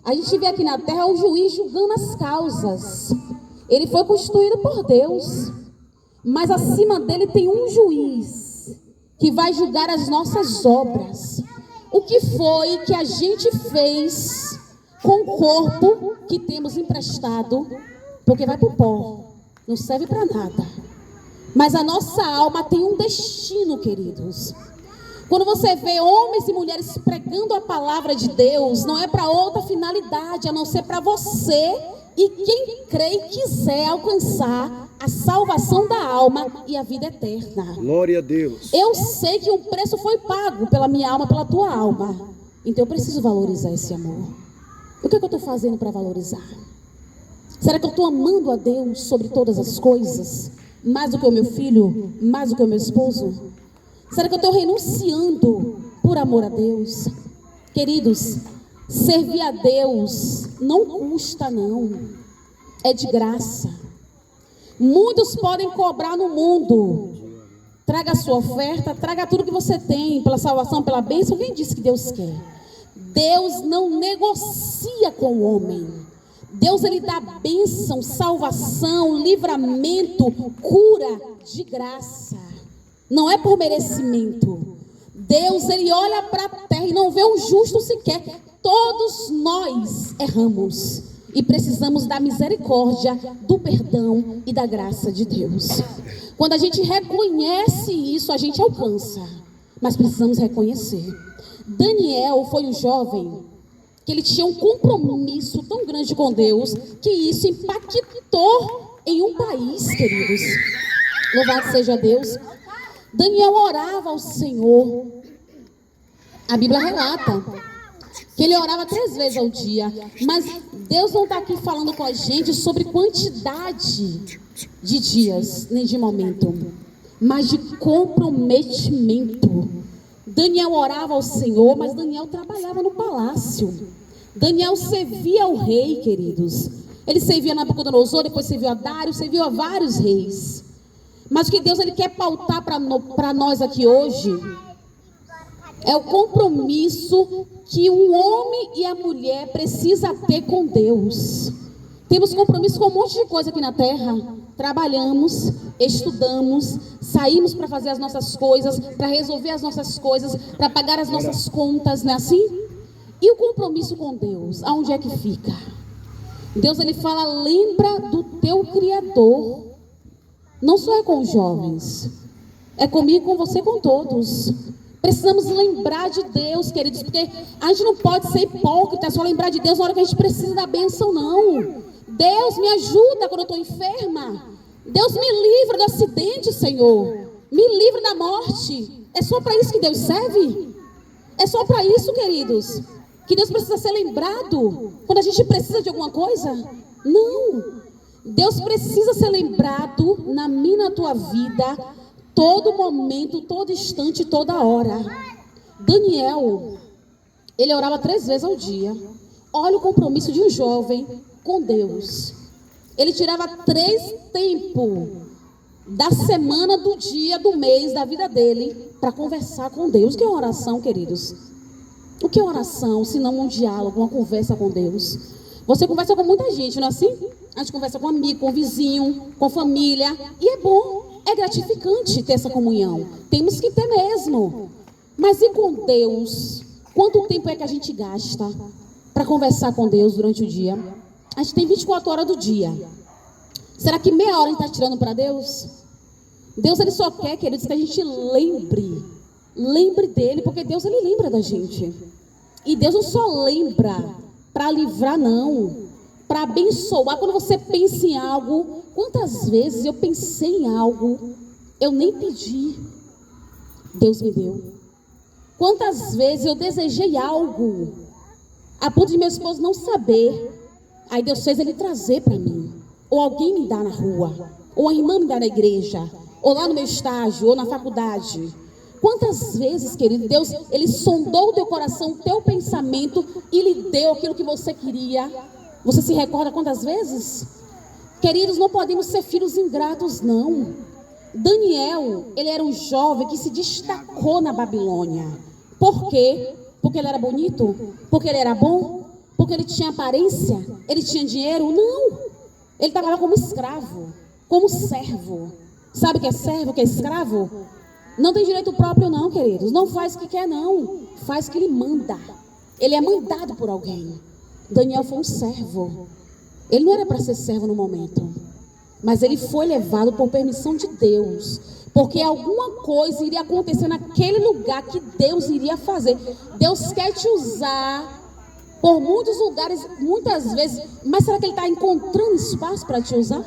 A gente vê aqui na terra o juiz julgando as causas. Ele foi constituído por Deus. Mas acima dele tem um juiz que vai julgar as nossas obras. O que foi que a gente fez com o corpo que temos emprestado? Porque vai para o pó, não serve para nada. Mas a nossa alma tem um destino, queridos. Quando você vê homens e mulheres pregando a palavra de Deus, não é para outra finalidade, a não ser para você e quem crê e quiser alcançar a salvação da alma e a vida eterna. Glória a Deus. Eu sei que um preço foi pago pela minha alma, pela tua alma. Então eu preciso valorizar esse amor. O que é que eu estou fazendo para valorizar? Será que eu estou amando a Deus sobre todas as coisas? Mais do que o meu filho? Mais do que o meu esposo? Será que eu estou renunciando por amor a Deus? Queridos, servir a Deus não custa não. É de graça. Muitos podem cobrar no mundo. Traga a sua oferta, traga tudo que você tem pela salvação, pela bênção. Quem disse que Deus quer? Deus não negocia com o homem. Deus, ele dá bênção, salvação, livramento, cura de graça. Não é por merecimento. Deus, ele olha para a terra e não vê um justo sequer. Todos nós erramos e precisamos da misericórdia, do perdão e da graça de Deus. Quando a gente reconhece isso, a gente alcança. Mas precisamos reconhecer. Daniel foi um jovem que ele tinha um compromisso tão grande com Deus, que isso impactou em um país, queridos. Louvado seja Deus. Daniel orava ao Senhor. A Bíblia relata que ele orava 3 vezes ao dia. Mas Deus não está aqui falando com a gente sobre quantidade de dias, nem de momento, mas de comprometimento. Daniel orava ao Senhor, mas Daniel trabalhava no palácio. Daniel servia ao rei, queridos. Ele servia a Nabucodonosor, depois serviu a Dário, serviu a vários reis. Mas o que Deus ele quer pautar para nós aqui hoje é o compromisso que o homem e a mulher precisam ter com Deus. Temos compromisso com um monte de coisa aqui na terra. Trabalhamos, estudamos, saímos para fazer as nossas coisas, para resolver as nossas coisas, para pagar as nossas contas, não é assim? E o compromisso com Deus, aonde é que fica? Deus ele fala, lembra do teu Criador. Não só é com os jovens, é comigo, com você, com todos. Precisamos lembrar de Deus, queridos, porque a gente não pode ser hipócrita, só lembrar de Deus na hora que a gente precisa da bênção, não. Deus me ajuda quando eu estou enferma. Deus me livra do acidente, Senhor. Me livra da morte. É só para isso que Deus serve? É só para isso, queridos? Que Deus precisa ser lembrado quando a gente precisa de alguma coisa? Não. Deus precisa ser lembrado na minha, na tua vida, todo momento, todo instante, toda hora. Daniel, ele orava 3 vezes ao dia. Olha o compromisso de um jovem com Deus. Ele tirava 3 tempos da semana, do dia, do mês, da vida dele, para conversar com Deus. O que é oração, queridos? O que é oração, se não um diálogo, uma conversa com Deus? Você conversa com muita gente, não é assim? A gente conversa com amigo, com vizinho, com família. E é bom, é gratificante ter essa comunhão. Temos que ter mesmo. Mas e com Deus? Quanto tempo é que a gente gasta para conversar com Deus durante o dia? A gente tem 24 horas do dia. Será que meia hora a gente está tirando para Deus? Deus ele só quer, queridos, que a gente lembre dele, porque Deus ele lembra da gente. E Deus não só lembra para livrar, não, para abençoar. Quando você pensa em algo, quantas vezes eu pensei em algo, eu nem pedi, Deus me deu. Quantas vezes eu desejei algo, a ponto de meu esposo não saber, aí Deus fez ele trazer para mim, ou alguém me dá na rua, ou a irmã me dá na igreja, ou lá no meu estágio, ou na faculdade. Quantas vezes, querido, Deus, ele sondou o teu coração, o teu pensamento e lhe deu aquilo que você queria. Você se recorda quantas vezes? Queridos, não podemos ser filhos ingratos, não. Daniel, ele era um jovem que se destacou na Babilônia. Por quê? Porque ele era bonito? Porque ele era bom? Porque ele tinha aparência? Ele tinha dinheiro? Não. Ele trabalhava como escravo, como servo. Sabe o que é servo, o que é escravo? Não tem direito próprio não, queridos. Não faz o que quer não. Faz o que ele manda. Ele é mandado por alguém. Daniel foi um servo. Ele não era para ser servo no momento. Mas ele foi levado por permissão de Deus. Porque alguma coisa iria acontecer naquele lugar que Deus iria fazer. Deus quer te usar por muitos lugares, muitas vezes. Mas será que ele está encontrando espaço para te usar?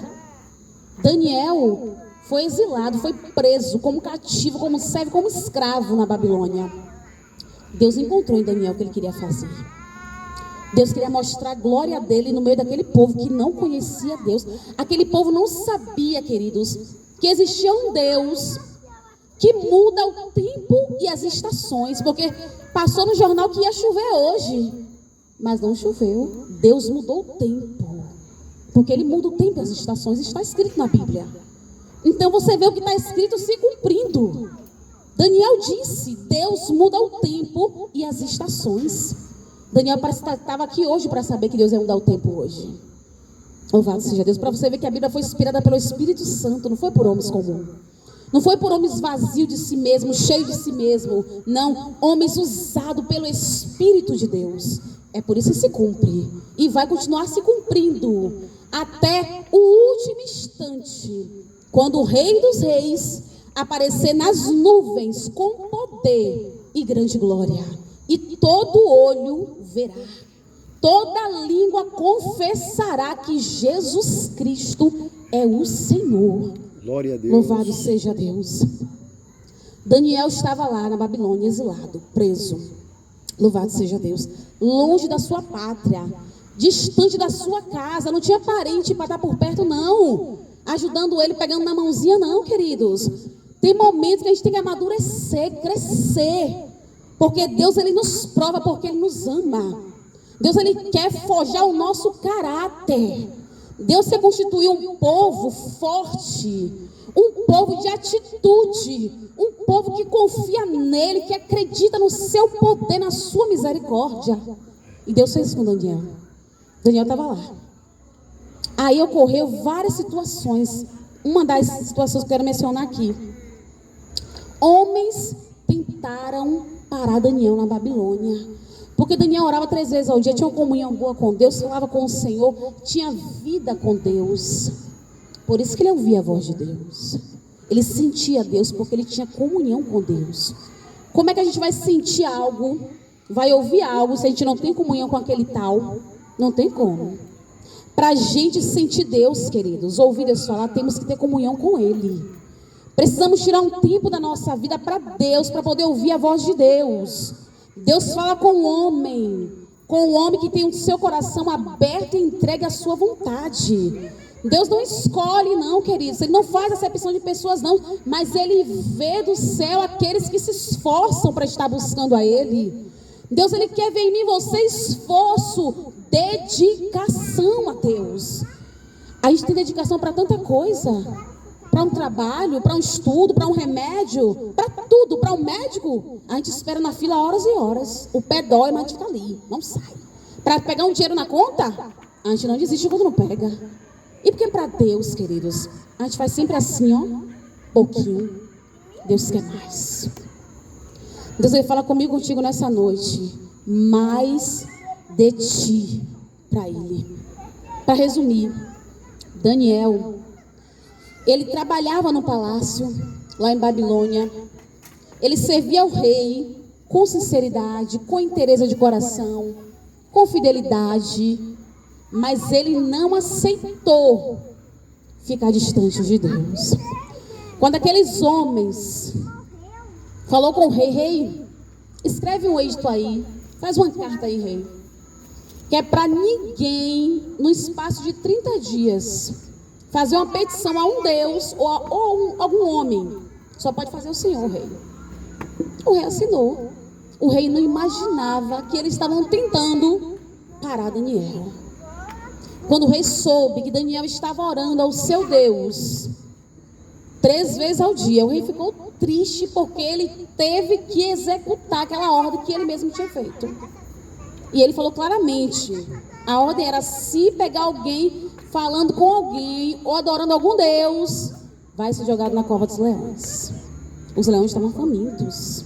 Daniel foi exilado, foi preso como cativo, como servo, como escravo na Babilônia. Deus encontrou em Daniel o que ele queria fazer. Deus queria mostrar a glória dele no meio daquele povo que não conhecia Deus. Aquele povo não sabia, queridos, que existia um Deus que muda o tempo e as estações. Porque passou no jornal que ia chover hoje, mas não choveu. Deus mudou o tempo, porque ele muda o tempo e as estações. Está escrito na Bíblia. Então você vê o que está escrito se cumprindo. Daniel disse: Deus muda o tempo e as estações. Daniel parece que estava aqui hoje para saber que Deus ia mudar o tempo hoje. Louvado seja Deus. Para você ver que a Bíblia foi inspirada pelo Espírito Santo, não foi por homens comuns. Não foi por homens vazios de si mesmo, cheios de si mesmo. Não, homens usados pelo Espírito de Deus. É por isso que se cumpre. E vai continuar se cumprindo até o último instante, quando o Rei dos Reis aparecer nas nuvens com poder e grande glória. E todo olho verá, toda língua confessará que Jesus Cristo é o Senhor. Glória a Deus. Louvado seja Deus. Daniel estava lá na Babilônia, exilado, preso. Louvado seja Deus. Longe da sua pátria, distante da sua casa. Não tinha parente para estar por perto, não. Ajudando ele, pegando na mãozinha, não, queridos. Tem momentos que a gente tem que amadurecer, crescer. Porque Deus, ele nos prova, porque ele nos ama. Deus, ele quer forjar o nosso caráter. Deus quer constituir um povo forte, um povo de atitude, um povo que confia nele, que acredita no seu poder, na sua misericórdia. E Deus fez isso com Daniel. Daniel estava lá. Aí ocorreu várias situações. Uma das situações que eu quero mencionar aqui. Homens tentaram parar Daniel na Babilônia, porque Daniel orava 3 vezes ao dia, tinha uma comunhão boa com Deus, falava com o Senhor, tinha vida com Deus. Por isso que ele ouvia a voz de Deus. Ele sentia Deus, porque ele tinha comunhão com Deus. Como é que a gente vai sentir algo, vai ouvir algo, se a gente não tem comunhão com aquele tal? Não tem como. Para a gente sentir Deus, queridos, ouvir Deus falar, temos que ter comunhão com Ele. Precisamos tirar um tempo da nossa vida para Deus, para poder ouvir a voz de Deus. Deus fala com o homem que tem o seu coração aberto e entregue à sua vontade. Deus não escolhe não, queridos. Ele não faz acepção de pessoas não, mas Ele vê do céu aqueles que se esforçam para estar buscando a Ele. Deus, Ele quer ver em mim você esforço, dedicação a Deus. A gente tem dedicação para tanta coisa. Para um trabalho, para um estudo, para um remédio, para tudo, para um médico. A gente espera na fila horas e horas. O pé dói, mas a gente fica ali, não sai. Para pegar um dinheiro na conta, a gente não desiste quando não pega. E porque para Deus, queridos, a gente faz sempre assim, ó, pouquinho. Deus quer mais. Deus vai falar comigo, contigo nessa noite. Mais de ti para Ele. Para resumir, Daniel, ele trabalhava no palácio, lá em Babilônia. Ele servia ao rei com sinceridade, com inteireza de coração, com fidelidade. Mas ele não aceitou ficar distante de Deus. Quando aqueles homens falou com o rei: rei, escreve um edito aí, faz uma carta aí, rei, que é para ninguém, no espaço de 30 dias, fazer uma petição a um Deus ou algum homem. Só pode fazer o Senhor, rei. O rei assinou. O rei não imaginava que eles estavam tentando parar Daniel. Quando o rei soube que Daniel estava orando ao seu Deus 3 vezes ao dia, o rei ficou triste porque ele teve que executar aquela ordem que ele mesmo tinha feito. E ele falou claramente, a ordem era: se pegar alguém falando com alguém ou adorando algum Deus, vai ser jogado na cova dos leões. Os leões estavam famintos.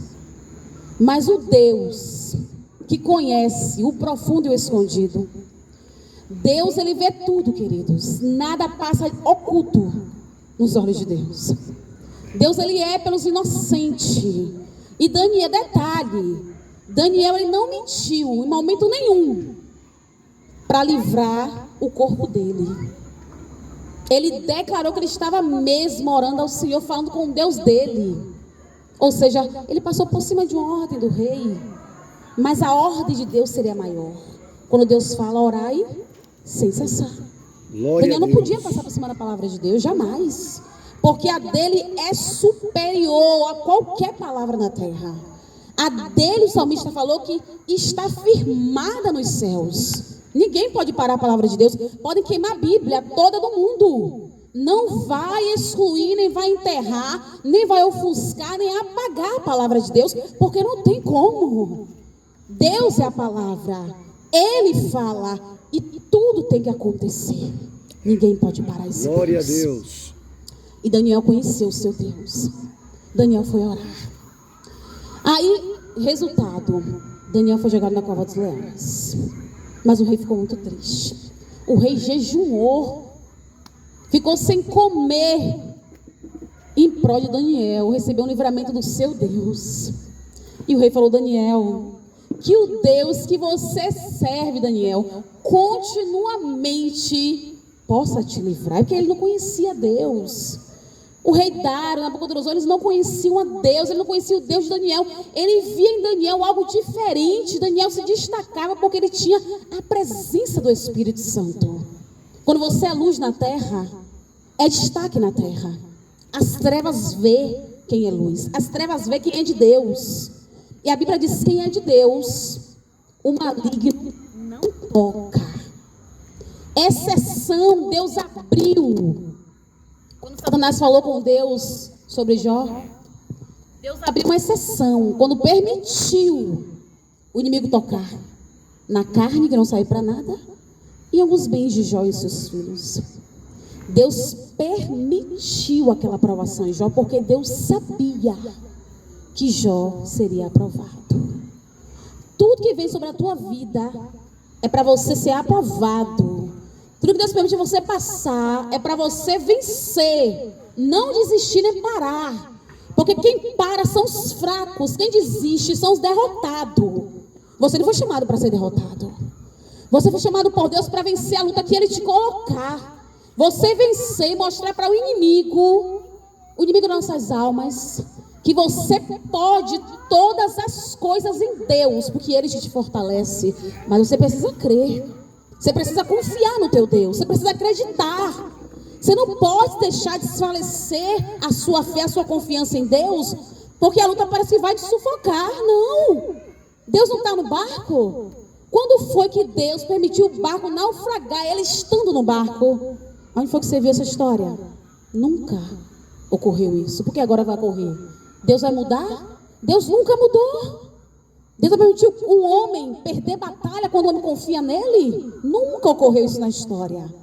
Mas o Deus que conhece o profundo e o escondido, Deus, ele vê tudo, queridos. Nada passa oculto nos olhos de Deus. Deus, ele é pelos inocentes. E Daniel, detalhe, Daniel, ele não mentiu em momento nenhum para livrar o corpo dele. Ele declarou que ele estava mesmo orando ao Senhor, falando com o Deus dele. Ou seja, ele passou por cima de uma ordem do rei, mas a ordem de Deus seria maior. Quando Deus fala, orai sem cessar. Daniel não podia passar por cima da palavra de Deus, jamais. Porque a dele é superior a qualquer palavra na terra. A dele, o salmista falou que está firmada nos céus. Ninguém pode parar a palavra de Deus. Podem queimar a Bíblia toda do mundo. Não vai excluir, nem vai enterrar, nem vai ofuscar, nem apagar a palavra de Deus, porque não tem como. Deus é a palavra. Ele fala e tudo tem que acontecer. Ninguém pode parar esse Deus. Glória a Deus. E Daniel conheceu o seu Deus. Daniel foi orar. Aí, resultado, Daniel foi jogado na cova dos leões. Mas o rei ficou muito triste. O rei jejuou, ficou sem comer, em prol de Daniel, recebeu um livramento do seu Deus. E o rei falou: Daniel, que o Deus que você serve, Daniel, continuamente possa te livrar. Porque ele não conhecia Deus. O rei Dário, Nabucodonosor, eles não conheciam a Deus, ele não conhecia o Deus de Daniel. Ele via em Daniel algo diferente. Daniel se destacava porque ele tinha a presença do Espírito Santo. Quando você é luz na terra, é destaque na terra. As trevas vê quem é luz, as trevas vê quem é de Deus. E a Bíblia diz: quem é de Deus, o maligno não toca. Exceção, Deus abriu. Quando Satanás falou com Deus sobre Jó, Deus abriu uma exceção, quando permitiu o inimigo tocar na carne, que não saiu para nada, e alguns bens de Jó e seus filhos. Deus permitiu aquela aprovação em Jó, porque Deus sabia que Jó seria aprovado. Tudo que vem sobre a tua vida é para você ser aprovado. Tudo que Deus permite você passar é para você vencer, não desistir nem parar. Porque quem para são os fracos, quem desiste são os derrotados. Você não foi chamado para ser derrotado. Você foi chamado por Deus para vencer a luta que Ele te colocar. Você vencer e mostrar para o inimigo das nossas almas, que você pode todas as coisas em Deus, porque Ele te fortalece. Mas você precisa crer. Você precisa confiar no teu Deus. Você precisa acreditar. Você não pode deixar desfalecer a sua fé, a sua confiança em Deus, porque a luta parece que vai te sufocar. Não. Deus não está no barco. Quando foi que Deus permitiu o barco naufragar, ele estando no barco? Onde foi que você viu essa história? Nunca ocorreu isso. Por que agora vai ocorrer? Deus vai mudar? Deus nunca mudou. Deus vai permitir o homem perder batalha quando o homem confia nele? Nunca ocorreu isso na história.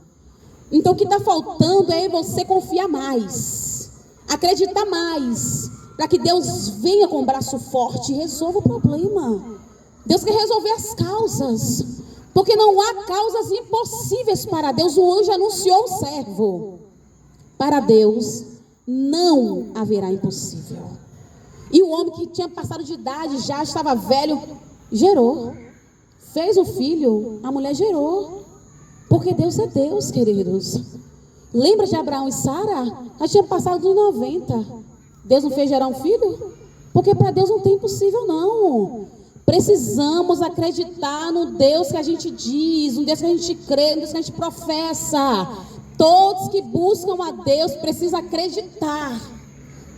Então o que está faltando é você confiar mais, acreditar mais, para que Deus venha com o braço forte e resolva o problema. Deus quer resolver as causas, porque não há causas impossíveis para Deus. O anjo anunciou o servo. Para Deus não haverá impossível. E o homem que tinha passado de idade, já estava velho, gerou. Fez o filho, a mulher gerou. Porque Deus é Deus, queridos. Lembra de Abraão e Sara? Já tinha passado dos 90. Deus não fez gerar um filho? Porque para Deus não tem impossível, não. Precisamos acreditar no Deus que a gente diz, no Deus que a gente crê, no Deus que a gente professa. Todos que buscam a Deus precisam acreditar.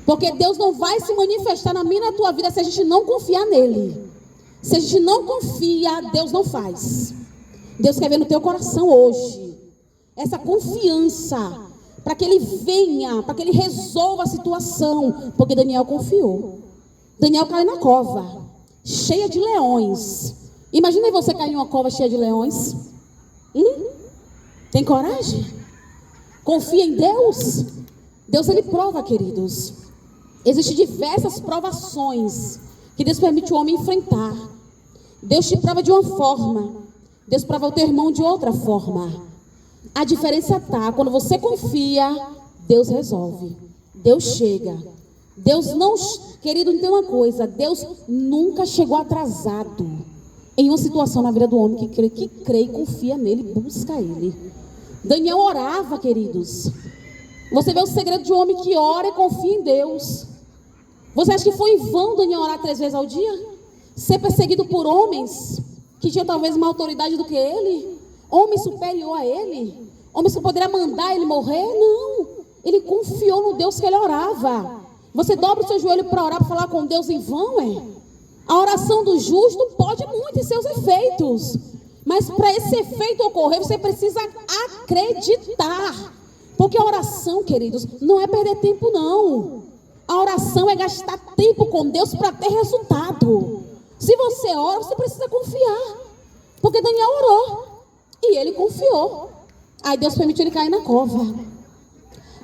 Porque Deus não vai se manifestar na minha e na tua vida se a gente não confiar nele. Se a gente não confia, Deus não faz. Deus quer ver no teu coração hoje essa confiança, para que ele venha, para que ele resolva a situação. Porque Daniel confiou. Daniel caiu na cova, cheia de leões. Imagina você cair em uma cova cheia de leões. Tem coragem? Confia em Deus? Deus, ele prova, queridos. Existem diversas provações que Deus permite o homem enfrentar. Deus te prova de uma forma, Deus prova o teu irmão de outra forma. A diferença está, quando você confia, Deus resolve, Deus chega. Deus não, querido, tem uma coisa, Deus nunca chegou atrasado em uma situação na vida do homem que crê e confia nele, busca ele. Daniel orava, queridos. Você vê o segredo de um homem que ora e confia em Deus. Você acha que foi em vão Daniel orar 3 vezes ao dia? Ser perseguido por homens que tinham talvez mais autoridade do que ele? Homem superior a ele? Homens que poderiam mandar ele morrer? Não. Ele confiou no Deus que ele orava. Você dobra o seu joelho para orar, para falar com Deus em vão, é? A oração do justo pode muito em seus efeitos. Mas para esse efeito ocorrer, você precisa acreditar. Porque a oração, queridos, não é perder tempo, não. A oração é gastar tempo com Deus para ter resultado. Se você ora, você precisa confiar. Porque Daniel orou e ele confiou. Aí Deus permitiu ele cair na cova.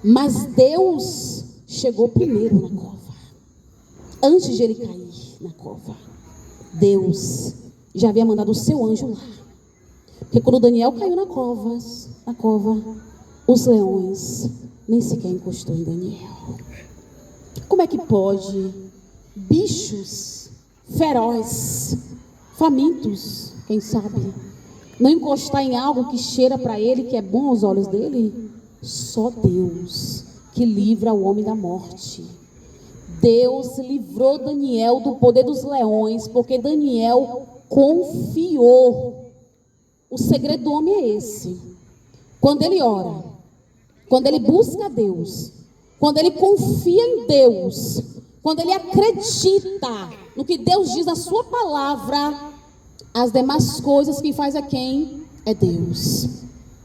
Mas Deus chegou primeiro na cova. Antes de ele cair na cova, Deus já havia mandado o seu anjo lá. Porque quando Daniel caiu na cova, os leões nem sequer encostou em Daniel. Como é que pode bichos ferozes, famintos, quem sabe, não encostar em algo que cheira para ele, que é bom aos olhos dele? Só Deus que livra o homem da morte. Deus livrou Daniel do poder dos leões, porque Daniel confiou. O segredo do homem é esse. Quando ele ora, quando ele busca Deus, quando ele confia em Deus, quando ele acredita no que Deus diz na sua palavra, as demais coisas quem faz é quem? É Deus.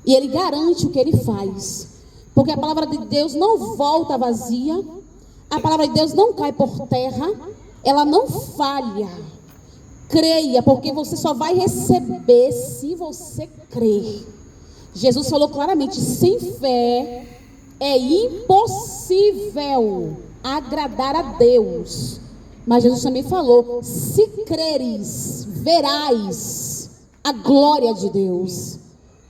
E ele garante o que ele faz. Porque a palavra de Deus não volta vazia, a palavra de Deus não cai por terra, ela não falha. Creia, porque você só vai receber se você crer. Jesus falou claramente, sem fé é impossível agradar a Deus. Mas Jesus também falou, se creres, verás a glória de Deus.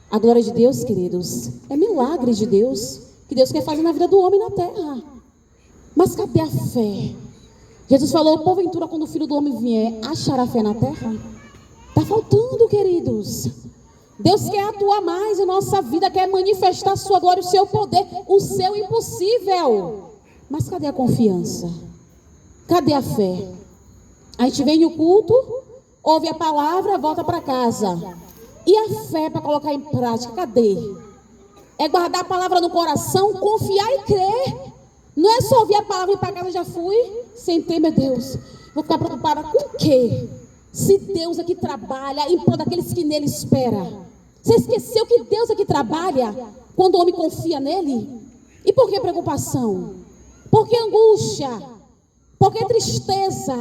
A glória de Deus, queridos, é milagre de Deus, que Deus quer fazer na vida do homem na terra. Mas cadê a fé? Jesus falou, porventura quando o Filho do Homem vier, achará fé na terra? Está faltando, queridos. Deus quer atuar mais em nossa vida, quer manifestar a sua glória, o seu poder, o seu impossível. Mas cadê a confiança? Cadê a fé? A gente vem no culto, ouve a palavra, volta para casa. E a fé para colocar em prática, cadê? É guardar a palavra no coração, confiar e crer. Não é só ouvir a palavra e ir para casa, já fui, sem ter, meu Deus. Vou ficar preocupada com o quê? Se Deus é que trabalha em prol daqueles que nele esperam. Você esqueceu que Deus é que trabalha quando o homem confia nele? E por que preocupação? Por que angústia? Por que tristeza?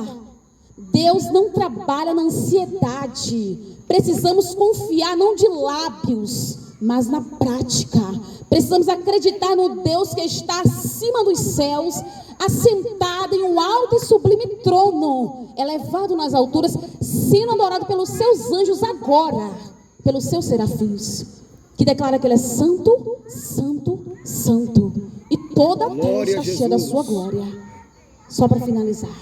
Deus não trabalha na ansiedade. Precisamos confiar não de lábios, mas na prática. Precisamos acreditar no Deus que está acima dos céus, assentado em um alto e sublime trono, elevado nas alturas, sendo adorado pelos seus anjos agora, pelos seus serafins, que declara que ele é santo, santo, santo, e toda a terra está cheia da sua glória. Só para finalizar,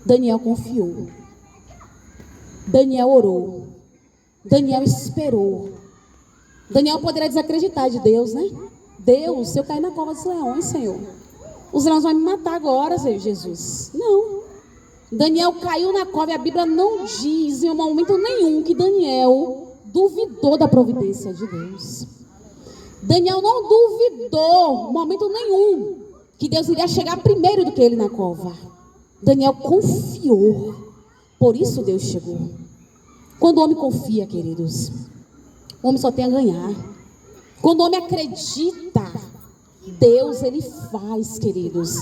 Daniel confiou, Daniel orou, Daniel esperou. Daniel poderia desacreditar de Deus, né? Deus, se eu cair na cova dos leões, Senhor, os leões vão me matar agora, Senhor Jesus. Não. Daniel caiu na cova e a Bíblia não diz em momento nenhum que Daniel duvidou da providência de Deus. Daniel não duvidou em momento nenhum que Deus iria chegar primeiro do que ele na cova. Daniel confiou. Por isso Deus chegou. Quando o homem confia, queridos, o homem só tem a ganhar. Quando o homem acredita, Deus, ele faz, queridos.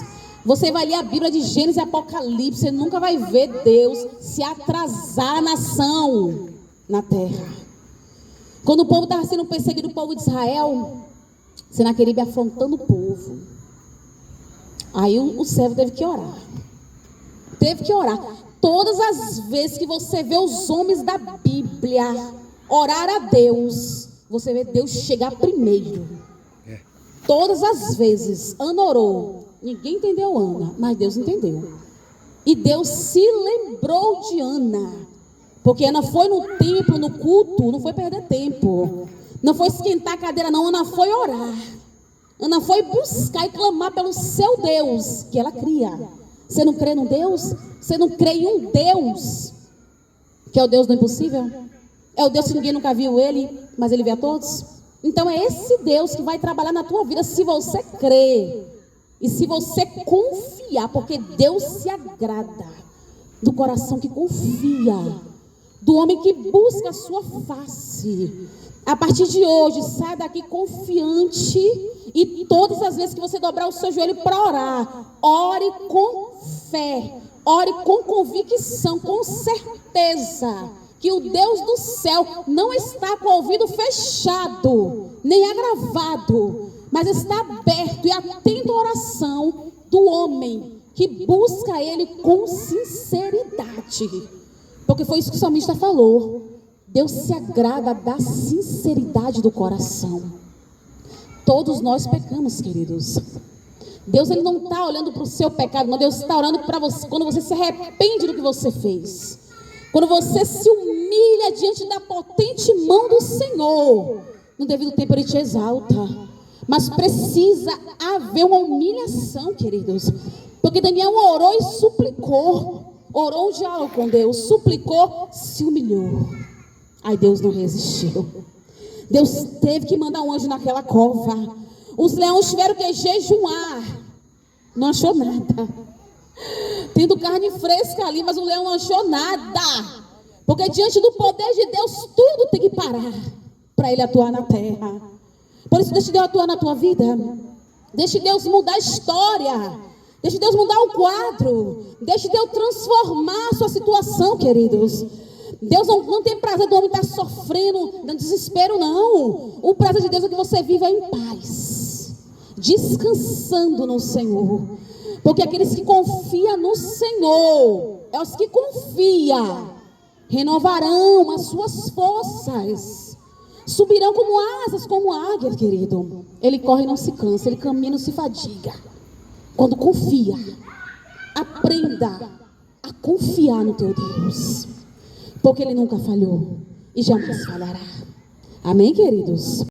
Você vai ler a Bíblia de Gênesis e Apocalipse, você nunca vai ver Deus se atrasar a nação na terra. Quando o povo estava sendo perseguido, o povo de Israel, Senaqueribe afrontando o povo. Aí o servo teve que orar. Teve que orar. Todas as vezes que você vê os homens da Bíblia orar a Deus, você vê Deus chegar primeiro. Todas as vezes. Ana orou. Ninguém entendeu Ana, mas Deus entendeu. E Deus se lembrou de Ana. Porque Ana foi no templo, no culto, não foi perder tempo. Não foi esquentar a cadeira, não. Ana foi orar. Ana foi buscar e clamar pelo seu Deus, que ela cria. Você não crê num Deus? Você não crê em um Deus, que é o Deus do impossível? É o Deus que ninguém nunca viu ele, mas ele vê a todos? Então é esse Deus que vai trabalhar na tua vida, se você crer. E se você confiar, porque Deus se agrada do coração que confia, do homem que busca a sua face. A partir de hoje, saia daqui confiante, e todas as vezes que você dobrar o seu joelho para orar, ore com fé, ore com convicção, com certeza que o Deus do céu não está com o ouvido fechado, nem agravado, mas está aberto e atento à oração do homem que busca ele com sinceridade. Porque foi isso que o salmista falou. Deus se agrada da sinceridade do coração. Todos nós pecamos, queridos. Deus, ele não está olhando para o seu pecado, não. Deus está orando para você quando você se arrepende do que você fez. Quando você se humilha diante da potente mão do Senhor. No devido tempo ele te exalta. Mas precisa haver uma humilhação, queridos. Porque Daniel orou e suplicou. Orou um diálogo com Deus, suplicou, se humilhou. Aí Deus não resistiu. Deus teve que mandar um anjo naquela cova. Os leões tiveram que jejuar. Não achou nada. Tendo carne fresca ali, mas o leão não achou nada. Porque diante do poder de Deus, tudo tem que parar para ele atuar na terra. Por isso, deixe Deus atuar na tua vida. Deixe Deus mudar a história. Deixe Deus mudar o quadro. Deixe Deus transformar a sua situação, queridos. Deus não tem prazer do homem estar sofrendo, no desespero, não. O prazer de Deus é que você viva em paz, descansando no Senhor. Porque aqueles que confiam no Senhor, é os que confiam, renovarão as suas forças, subirão como asas, como águia, querido. Ele corre e não se cansa, ele caminha e não se fadiga. Quando confia, aprenda a confiar no teu Deus. Porque ele nunca falhou e jamais falhará. Amém, queridos?